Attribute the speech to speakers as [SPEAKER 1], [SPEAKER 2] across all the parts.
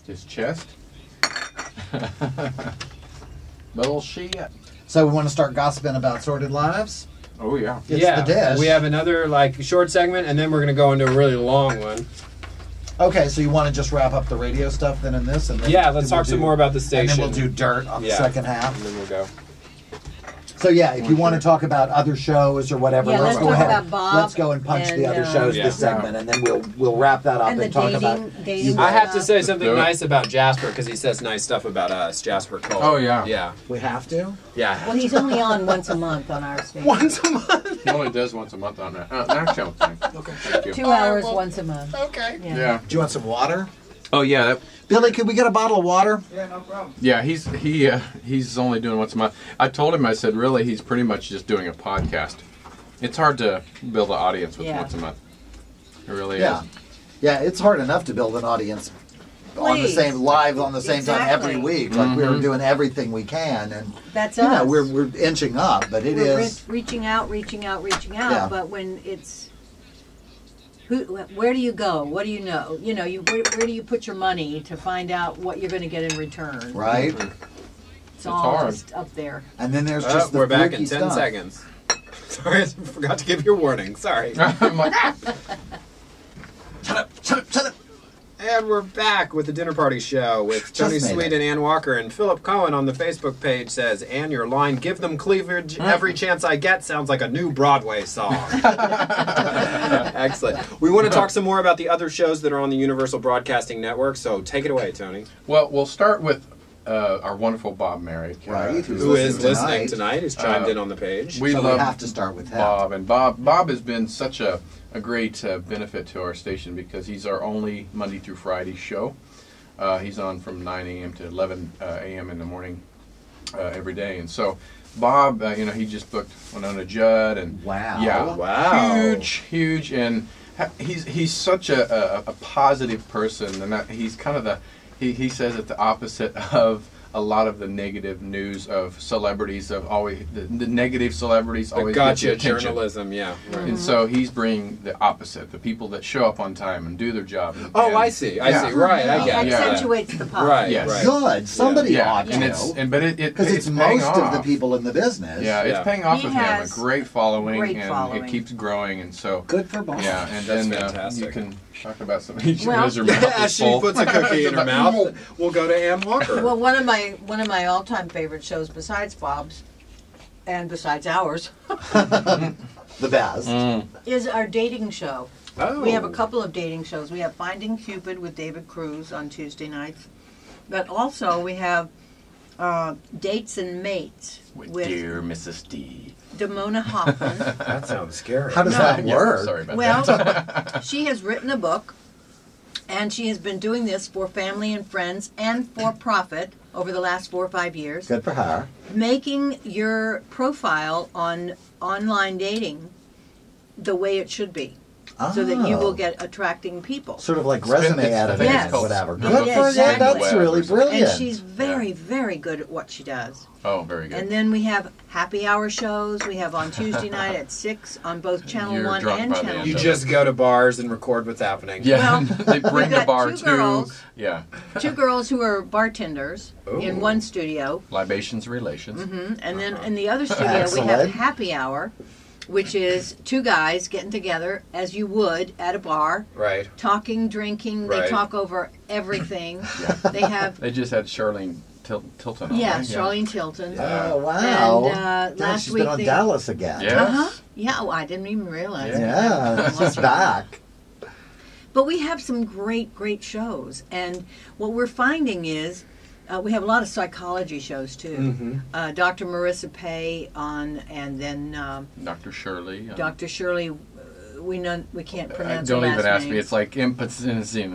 [SPEAKER 1] His chest. Bullshit.
[SPEAKER 2] So we want to start gossiping about Sordid Lives?
[SPEAKER 1] Oh, yeah.
[SPEAKER 2] It's the dish.
[SPEAKER 3] We have another short segment, and then we're going to go into a really long one.
[SPEAKER 2] Okay, so you want to just wrap up the radio stuff then in this? And then
[SPEAKER 3] Let's talk some more about the station.
[SPEAKER 2] And then we'll do dirt on the second half.
[SPEAKER 3] And then we'll go.
[SPEAKER 2] So yeah, if you want to talk about other shows or whatever, let's go ahead.
[SPEAKER 4] About Bob
[SPEAKER 2] let's go and punch the other shows this segment, and then we'll wrap that up and talk about.
[SPEAKER 3] I have to say something nice about Jasper because he says nice stuff about us, Jasper Cole.
[SPEAKER 1] Oh yeah,
[SPEAKER 3] yeah.
[SPEAKER 2] We have to.
[SPEAKER 3] Yeah.
[SPEAKER 4] Well, he's only on once a month on our station.
[SPEAKER 3] Once a month.
[SPEAKER 1] He only does once a month on that show thing. Okay, thank you.
[SPEAKER 4] 2 hours once a month.
[SPEAKER 3] Okay.
[SPEAKER 1] Yeah.
[SPEAKER 2] Do you want some water?
[SPEAKER 1] Oh yeah.
[SPEAKER 2] Billy, could we get a bottle of water?
[SPEAKER 5] Yeah, no problem.
[SPEAKER 1] Yeah, he's only doing once a month. I told him, I said, really, he's pretty much just doing a podcast. It's hard to build an audience with once a month. It really is.
[SPEAKER 2] Yeah, it's hard enough to build an audience on the same time every week. Like we're doing everything we can, and
[SPEAKER 4] that's us.
[SPEAKER 2] We're inching up, but we're
[SPEAKER 4] reaching out.
[SPEAKER 2] Yeah.
[SPEAKER 4] But when it's where do you go? What do you know? Where do you put your money to find out what you're going to get in return?
[SPEAKER 2] Right.
[SPEAKER 4] It's all hard. Just up there.
[SPEAKER 2] And then there's just
[SPEAKER 3] we're back in 10 seconds. Sorry, I forgot to give you a warning. Sorry.
[SPEAKER 1] I'm like,
[SPEAKER 2] shut up.
[SPEAKER 3] And we're back with the Dinner Party Show with Tony Sweet and Ann Walker. And Philip Cohen on the Facebook page says, Ann, your line, give them cleavage every chance I get, sounds like a new Broadway song. Excellent. We want to talk some more about the other shows that are on the Universal Broadcasting Network, so take it away, Tony.
[SPEAKER 1] Well, we'll start with our wonderful Bob Merrick.
[SPEAKER 2] Right.
[SPEAKER 3] Who is listening tonight, who's chimed in on the page.
[SPEAKER 2] We have to start with him.
[SPEAKER 1] Bob. And Bob has been such a great benefit to our station because he's our only Monday through Friday show. He's on from 9 a.m. to 11 a.m. in the morning every day. And so Bob, he just booked Winona Judd. And
[SPEAKER 3] wow.
[SPEAKER 1] Huge. And he's such a positive person. And he's kind of he says it the opposite of a lot of the negative news of celebrities, of always the negative celebrities always get the attention.
[SPEAKER 3] Journalism, yeah. Right.
[SPEAKER 1] And so he's bringing the opposite, the people that show up on time and do their job.
[SPEAKER 3] I see. Right, I get it.
[SPEAKER 4] Accentuates the positive.
[SPEAKER 3] Right,
[SPEAKER 1] yes.
[SPEAKER 3] right.
[SPEAKER 2] Good. Somebody ought to.
[SPEAKER 1] But
[SPEAKER 2] it's most of the people in the business.
[SPEAKER 1] Yeah, it's paying off with him. A great following, and it keeps growing. And so
[SPEAKER 2] good for Bob.
[SPEAKER 1] Yeah, and then you can talk about some.
[SPEAKER 3] As she puts a cookie in her mouth, we'll go to Ann Walker.
[SPEAKER 4] Well, one of my all-time favorite shows, besides Bob's, and besides ours,
[SPEAKER 2] the best,
[SPEAKER 4] is our dating show.
[SPEAKER 3] Oh.
[SPEAKER 4] We have a couple of dating shows. We have Finding Cupid with David Cruz on Tuesday nights, but also we have Dates and Mates with
[SPEAKER 1] Dear Mrs. D.
[SPEAKER 4] Damona Hoffman.
[SPEAKER 3] That sounds scary.
[SPEAKER 2] How does that work?
[SPEAKER 1] Sorry about
[SPEAKER 4] that. She has written a book, and she has been doing this for family and friends and for profit over the last 4 or 5 years.
[SPEAKER 2] Good for her.
[SPEAKER 4] Making your profile on online dating the way it should be. So that you will get attracting people.
[SPEAKER 2] Sort of like resume editing or whatever. Good for
[SPEAKER 4] exactly.
[SPEAKER 2] that. That's really brilliant.
[SPEAKER 4] And she's very, very good at what she does.
[SPEAKER 1] Oh, very good.
[SPEAKER 4] And then we have happy hour shows. We have on Tuesday night at 6 on both Channel 1 and Channel 2.
[SPEAKER 3] You just go to bars and record what's happening.
[SPEAKER 1] Yeah, they bring the bar too. Yeah.
[SPEAKER 4] 2 girls who are bartenders in one studio.
[SPEAKER 1] Libations Relations.
[SPEAKER 4] And then in the other studio we have happy hour, which is 2 guys getting together as you would at a bar.
[SPEAKER 3] Right.
[SPEAKER 4] Talking, drinking. They talk over everything. They
[SPEAKER 1] just had Charlene Tilton on.
[SPEAKER 4] Yeah, Charlene Tilton.
[SPEAKER 2] Oh, wow.
[SPEAKER 4] And last
[SPEAKER 2] she's
[SPEAKER 4] week
[SPEAKER 2] been on Dallas again.
[SPEAKER 1] Yes.
[SPEAKER 4] Yeah, I didn't even realize.
[SPEAKER 2] Yeah, she's back.
[SPEAKER 4] But we have some great, great shows. And what we're finding is we have a lot of psychology shows, too. Dr. Marissa Pay on, and then
[SPEAKER 1] Dr. Shirley.
[SPEAKER 4] Dr. Shirley, we can't pronounce
[SPEAKER 1] Don't
[SPEAKER 4] her
[SPEAKER 1] even
[SPEAKER 4] last
[SPEAKER 1] ask
[SPEAKER 4] name.
[SPEAKER 1] me. It's like impossibility.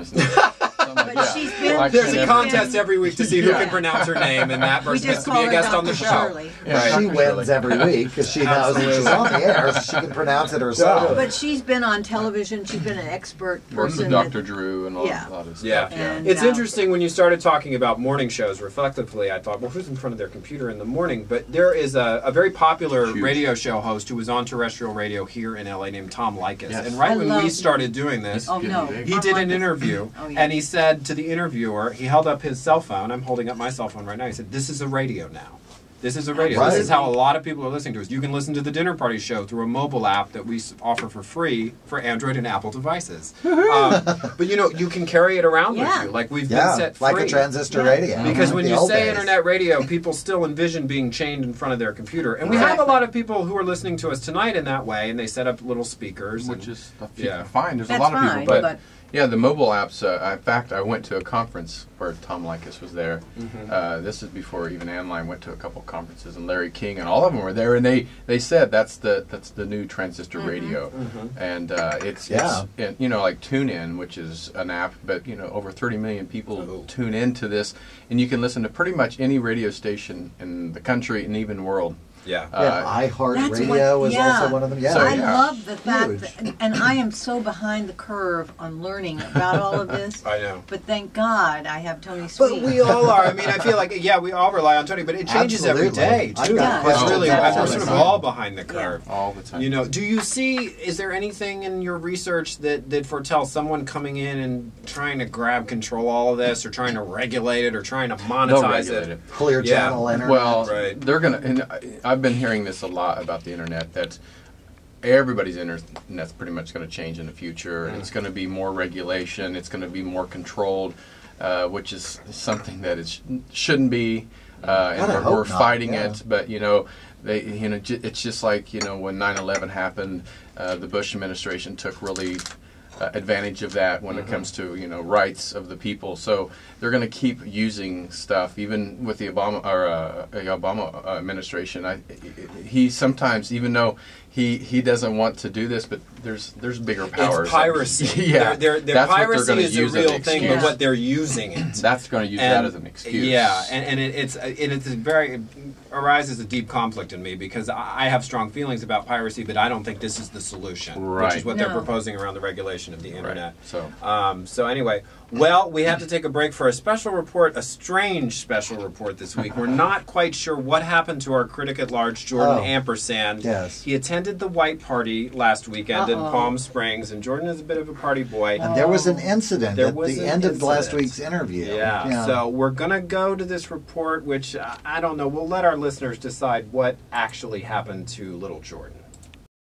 [SPEAKER 4] But she's been,
[SPEAKER 3] there's a contest every week to see who can pronounce her name, and that person gets to be a guest on the show.
[SPEAKER 2] Yeah, she wins every week because she knows that she's on the air, so she can pronounce it herself.
[SPEAKER 4] But she's been on television. She's been an expert person.
[SPEAKER 1] Dr. Drew and a lot of stuff.
[SPEAKER 3] Yeah.
[SPEAKER 4] And,
[SPEAKER 3] it's interesting when you started talking about morning shows. Reflectively, I thought, well, who's in front of their computer in the morning? But there is a very popular radio show host who was on terrestrial radio here in LA named Tom Likas. And when we started doing this, he did an interview, and he said to the interviewer, interviewer, he held up his cell phone. I'm holding up my cell phone right now. He said, "This is a radio now. This is a radio.
[SPEAKER 2] Right.
[SPEAKER 3] This is how a lot of people are listening to us. You can listen to the Dinner Party Show through a mobile app that we offer for free for Android and Apple devices. But you can carry it around with you. Like we've been set free.
[SPEAKER 2] Like a transistor radio.
[SPEAKER 3] Because when
[SPEAKER 2] The
[SPEAKER 3] you
[SPEAKER 2] old
[SPEAKER 3] say
[SPEAKER 2] days.
[SPEAKER 3] internet radio, people still envision being chained in front of their computer. And we have a lot of people who are listening to us tonight in that way, and they set up little speakers.
[SPEAKER 1] Which is
[SPEAKER 3] yeah.
[SPEAKER 1] fine. There's
[SPEAKER 4] That's
[SPEAKER 1] a lot of
[SPEAKER 4] fine,
[SPEAKER 1] people,
[SPEAKER 4] but
[SPEAKER 1] yeah, the mobile apps. In fact, I went to a conference where Tom Likas was there. This is before even Anline went to a couple conferences, and Larry King and all of them were there. And they said that's the new transistor radio, and it's like TuneIn, which is an app, but over 30 million people tune into this, and you can listen to pretty much any radio station in the country and even world.
[SPEAKER 3] Yeah.
[SPEAKER 2] iHeartRadio was also one of them. Yeah.
[SPEAKER 1] So,
[SPEAKER 4] I love the fact
[SPEAKER 2] Huge.
[SPEAKER 4] that, and I am so behind the curve on learning about all of this.
[SPEAKER 3] I know.
[SPEAKER 4] But thank God I have Tony Sweet.
[SPEAKER 3] But we all are. I mean, I feel like, we all rely on Tony, but it changes every day,
[SPEAKER 2] I've
[SPEAKER 3] too.
[SPEAKER 2] got
[SPEAKER 3] It's
[SPEAKER 2] questions
[SPEAKER 3] really,
[SPEAKER 2] all
[SPEAKER 3] we're
[SPEAKER 2] the
[SPEAKER 3] sort of
[SPEAKER 2] time.
[SPEAKER 3] all behind the curve.
[SPEAKER 1] All the time.
[SPEAKER 3] Do you see, is there anything in your research that foretells someone coming in and trying to grab control all of this, or trying to regulate it, or trying to
[SPEAKER 1] They'll
[SPEAKER 3] monetize
[SPEAKER 1] regulate
[SPEAKER 3] it?
[SPEAKER 2] Clear channel internet.
[SPEAKER 1] Well,
[SPEAKER 3] Right.
[SPEAKER 1] they're gonna. And I've been hearing this a lot about the internet. That everybody's internet's pretty much going to change in the future, and it's going to be more regulation. It's going to be more controlled, which is something that it shouldn't be. And we're fighting it, but it's just like when 9/11 happened, the Bush administration took really advantage of that when it comes to rights of the people. So they're going to keep using stuff, even with the Obama administration. He sometimes, even though he doesn't want to do this, but there's bigger powers.
[SPEAKER 3] It's piracy.
[SPEAKER 1] Yeah,
[SPEAKER 3] their
[SPEAKER 1] that's what
[SPEAKER 3] piracy
[SPEAKER 1] they're going to
[SPEAKER 3] is
[SPEAKER 1] use
[SPEAKER 3] a
[SPEAKER 1] as an
[SPEAKER 3] real thing,
[SPEAKER 1] excuse.
[SPEAKER 3] but what they're using it.
[SPEAKER 1] That's going to use that as an excuse.
[SPEAKER 3] Yeah, and it arises a deep conflict in me, because I have strong feelings about piracy, but I don't think this is the solution, which is what they're proposing around the regulation of the internet.
[SPEAKER 1] Right.
[SPEAKER 3] So anyway, well, we have to take a break for a special report, a strange special report this week. We're not quite sure what happened to our critic at large, Jordan Ampersand.
[SPEAKER 2] Yes.
[SPEAKER 3] He attended the White Party last weekend in Palm Springs, and Jordan is a bit of a party boy.
[SPEAKER 2] And there was an incident at the end of last
[SPEAKER 3] incident.
[SPEAKER 2] week's interview.
[SPEAKER 3] Yeah, so we're going to go to this report, which I don't know. We'll let our listeners decide what actually happened to little Jordan.